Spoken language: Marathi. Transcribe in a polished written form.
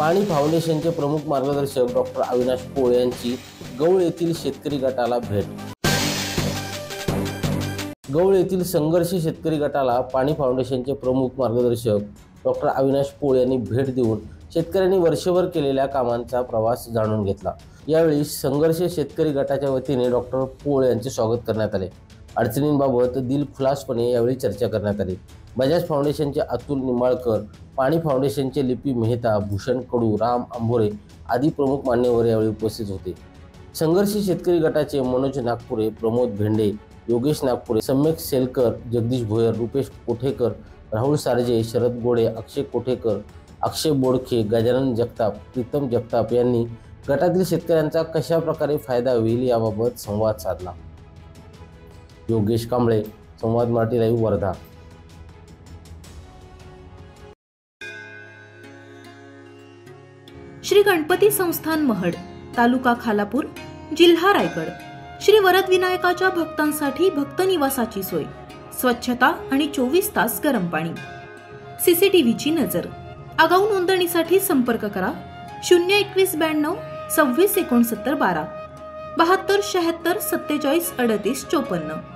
पाणी फाउंडेशनचे प्रमुख मार्गदर्शक डॉक्टर अविनाश पोळ यांची गौळ येथील शेतकरी गटाला भेट। गौळ येथील संघर्ष शेतकरी गटाला पाणी फाउंडेशनचे प्रमुख मार्गदर्शक डॉक्टर अविनाश पोळ यांनी भेट देऊन शेतकऱ्यांनी वर्षभर केलेल्या कामांचा प्रवास जाणून घेतला। यावेळी संघर्ष शेतकरी गटाच्या वतीने डॉक्टर पोळ यांचे स्वागत करण्यात आले। अडचणींबाबत दिलखुलासपणे यावेळी चर्चा करण्यात आली। बजाज फाउंडेशनचे अतुल निंबाळकर, पाणी फाउंडेशनचे लिपी मेहता, भूषण कडू, राम अंभोरे आदी प्रमुख मान्यवर यावेळी उपस्थित होते। संघर्ष शेतकरी गटाचे मनोज नागपुरे, प्रमोद भेंडे, योगेश नागपुरे, सम्यक सेलकर, जगदीश भोयर, रुपेश कोठेकर, राहुल सारजे, शरद गोडे, अक्षय कोठेकर, अक्षय बोडखे, गजानन जगताप, प्रीतम जगताप यांनी गटातील शेतकऱ्यांचा कशा प्रकारे फायदा होईल याबाबत संवाद साधला। योगेश कांबळे, संवाद मराठी लाईव्ह, वर्धा। श्री गणपती संस्थान महड, तालुका खालापूर, जिल्हा रायगड। श्री वरद विनायकाच्या भक्तांसाठी भक्त निवासाची सोय, स्वच्छता आणि 24 तास गरम पाणी, सीसीटीव्हीची नजर। आगाऊ नोंदणीसाठी संपर्क करा 02192 26 69 12 72 76 47 38 54।